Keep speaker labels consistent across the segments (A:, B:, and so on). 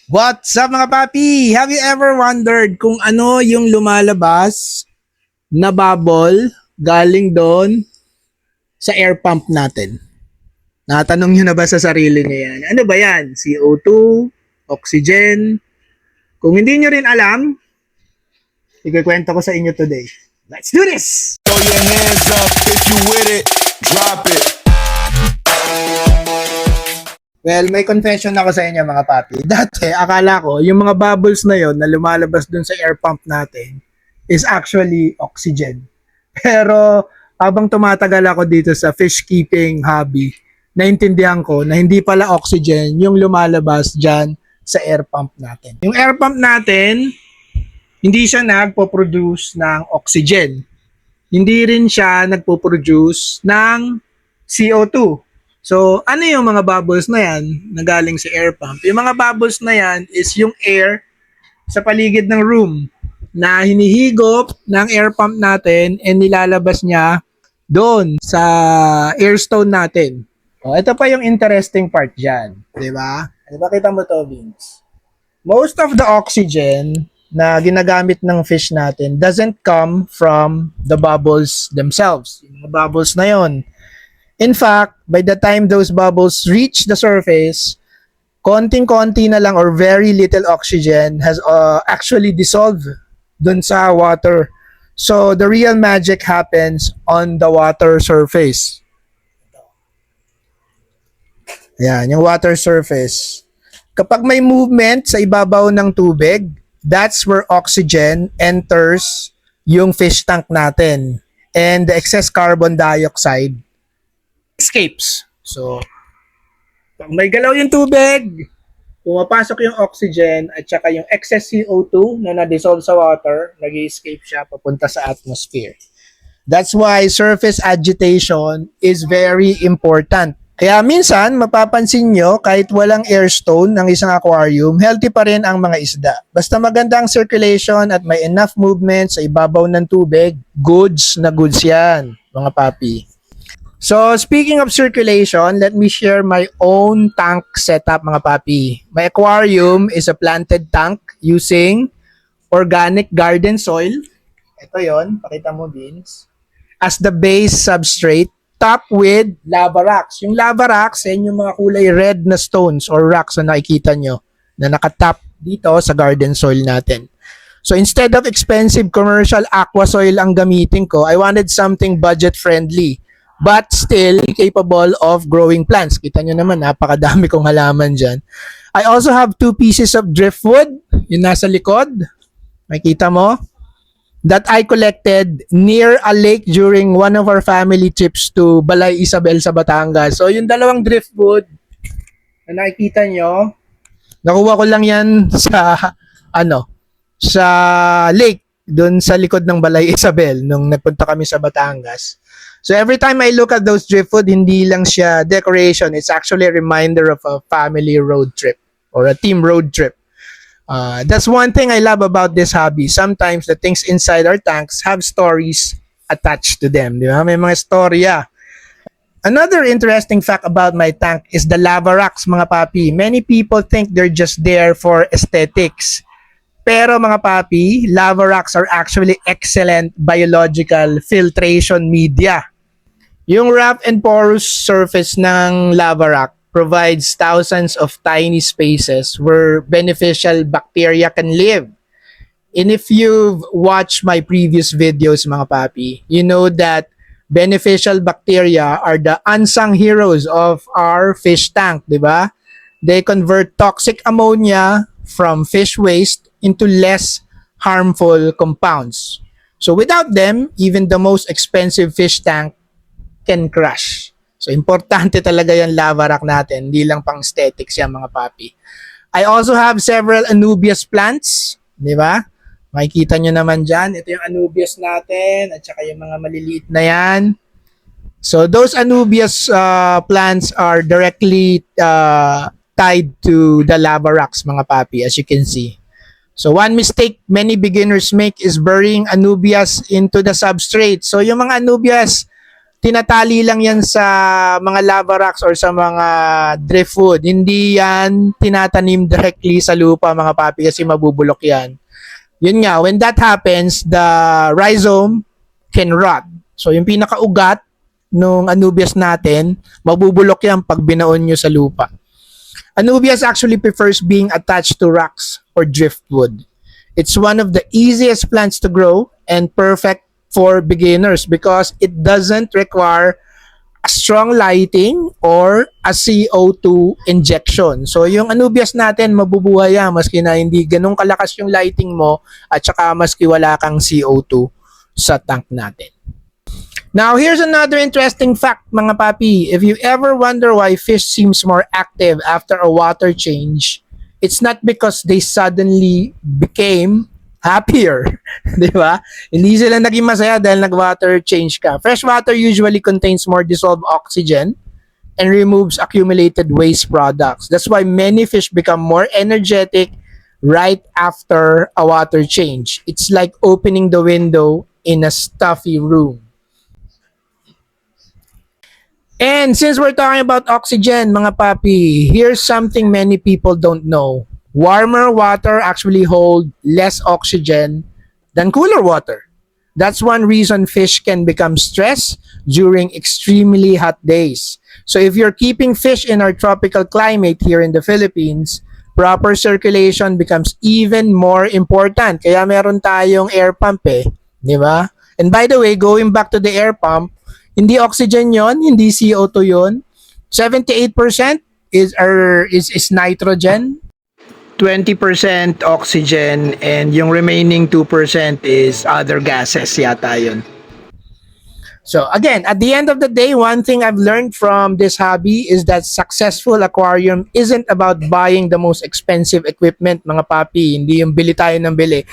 A: What's up mga papi? Have you ever wondered kung ano yung lumalabas na bubble galing doon sa air pump natin? Natanong nyo na ba sa sarili nyo yan? Ano ba yan? CO2? Oxygen? Kung hindi nyo rin alam, ikikwento ko sa inyo today. Let's do this!
B: Throw your hands up if you with it. Drop it.
A: Well, may confession ako sa inyo mga papi. Dati, akala ko, yung mga bubbles na yon na lumalabas dun sa air pump natin is actually oxygen. Pero, habang tumatagal ako dito sa fish keeping hobby, naintindihan ko na hindi pala oxygen yung lumalabas dyan sa air pump natin. Yung air pump natin, hindi siya nagpo-produce ng oxygen. Hindi rin siya nagpo-produce ng CO2. So, ano yung mga bubbles na yan na galing sa air pump? Yung mga bubbles na yan is yung air sa paligid ng room na hinihigop ng air pump natin and nilalabas niya doon sa air stone natin. O, ito pa yung interesting part dyan. Diba? Diba kita mo to, Vince? Most of the oxygen na ginagamit ng fish natin doesn't come from the bubbles themselves. Yung mga bubbles na yon. In fact, by the time those bubbles reach the surface, konting-konti na lang or very little oxygen has actually dissolved dun sa water. So, the real magic happens on the water surface. Ayan, yung water surface. Kapag may movement sa ibabaw ng tubig, that's where oxygen enters yung fish tank natin. And the excess carbon dioxide escapes. So, pag may galaw yung tubig, pumapasok yung oxygen at saka yung excess CO2 na na-dissolve sa water, nag-escape siya papunta sa atmosphere. That's why surface agitation is very important. Kaya minsan, mapapansin nyo, kahit walang air stone ng isang aquarium, healthy pa rin ang mga isda. Basta maganda ang circulation at may enough movement sa ibabaw ng tubig, goods na goods yan, mga papi. So, speaking of circulation, let me share my own tank setup, mga papi. My aquarium is a planted tank using organic garden soil. Ito yon, pakita mo, Vince. As the base substrate, topped with lava rocks. Yung lava rocks, yan yung mga kulay red na stones or rocks na nakikita nyo na nakatap dito sa garden soil natin. So, instead of expensive commercial aqua soil ang gamitin ko, I wanted something budget-friendly but still capable of growing plants. Kita nyo naman, napakadami kong halaman dyan. I also have 2 pieces of driftwood, yung nasa likod. Makita mo? That I collected near a lake during one of our family trips to Balay Isabel sa Batangas. So, yung dalawang driftwood na nakikita nyo, nakuha ko lang yan sa, sa lake, dun sa likod ng Balay Isabel nung nagpunta kami sa Batangas. So every time I look at those driftwood, hindi lang siya decoration. It's actually a reminder of a family road trip or a team road trip. That's one thing I love about this hobby. Sometimes the things inside our tanks have stories attached to them. Di ba? May mga storya. Another interesting fact about my tank is the lava rocks, mga papi. Many people think they're just there for aesthetics. Pero mga papi, lava rocks are actually excellent biological filtration media. Yung rough and porous surface ng lava rock provides thousands of tiny spaces where beneficial bacteria can live. And if you've watched my previous videos, mga papi, you know that beneficial bacteria are the unsung heroes of our fish tank, di ba? They convert toxic ammonia from fish waste into less harmful compounds. So without them, even the most expensive fish tank can crash. So importante talaga yung lava rock natin, hindi lang pang aesthetics yan, mga papi. I also have several Anubias plants, di ba? Makikita nyo naman dyan, ito yung Anubias natin at saka yung mga maliliit na yan. So those Anubias plants are directly tied to the lava rocks, mga papi, as you can see. So one mistake many beginners make is burying Anubias into the substrate. So yung mga Anubias tinatali lang yan sa mga lava rocks or sa mga driftwood. Hindi yan tinatanim directly sa lupa mga papi kasi mabubulok yan. Yun nga, when that happens, the rhizome can rot. So yung pinakaugat nung anubias natin, mabubulok yan pag binaon nyo sa lupa. Anubias actually prefers being attached to rocks or driftwood. It's one of the easiest plants to grow and perfect for beginners because it doesn't require a strong lighting or a CO2 injection. So yung anubias natin mabubuhay yan maski na hindi ganun kalakas yung lighting mo at saka maski wala kang CO2 sa tank natin. Now, here's another interesting fact, mga papi. If you ever wonder why fish seems more active after a water change, it's not because they suddenly became happier. Di ba? Hindi sila naging masaya dahil nag-water change ka. Fresh water usually contains more dissolved oxygen and removes accumulated waste products. That's why many fish become more energetic right after a water change. It's like opening the window in a stuffy room. And since we're talking about oxygen, mga papi, here's something many people don't know. Warmer water actually hold less oxygen than cooler water. That's one reason fish can become stressed during extremely hot days. So if you're keeping fish in our tropical climate here in the Philippines, proper circulation becomes even more important. Kaya meron tayong air pump di ba? And by the way, going back to the air pump, hindi oxygen yon, hindi CO2 yon. 78% is nitrogen, 20% oxygen, and yung remaining 2% is other gases yata yun. So again, at the end of the day, one thing I've learned from this hobby is that successful aquarium isn't about buying the most expensive equipment, mga papi. Hindi yung bili tayo ng bili.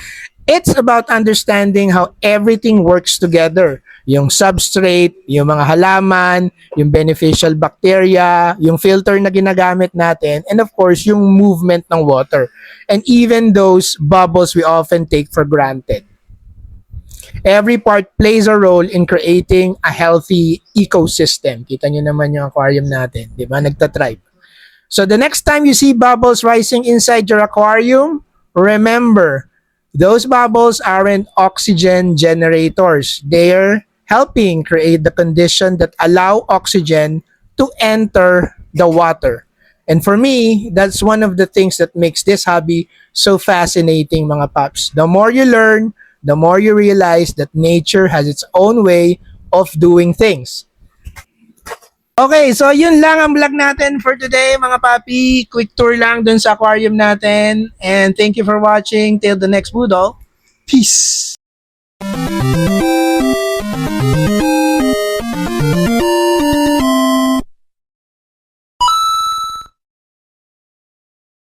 A: It's about understanding how everything works together. Yung substrate, yung mga halaman, yung beneficial bacteria, yung filter na ginagamit natin, and of course, yung movement ng water. And even those bubbles we often take for granted. Every part plays a role in creating a healthy ecosystem. Kita nyo naman yung aquarium natin, di ba? Nagtatribe. So the next time you see bubbles rising inside your aquarium, remember, those bubbles aren't oxygen generators. They're helping create the condition that allow oxygen to enter the water. And for me, that's one of the things that makes this hobby so fascinating, mga paps. The more you learn, the more you realize that nature has its own way of doing things. Okay, so yun lang ang vlog natin for today, mga papi. Quick tour lang dun sa aquarium natin. And thank you for watching. Till the next Budol. Peace!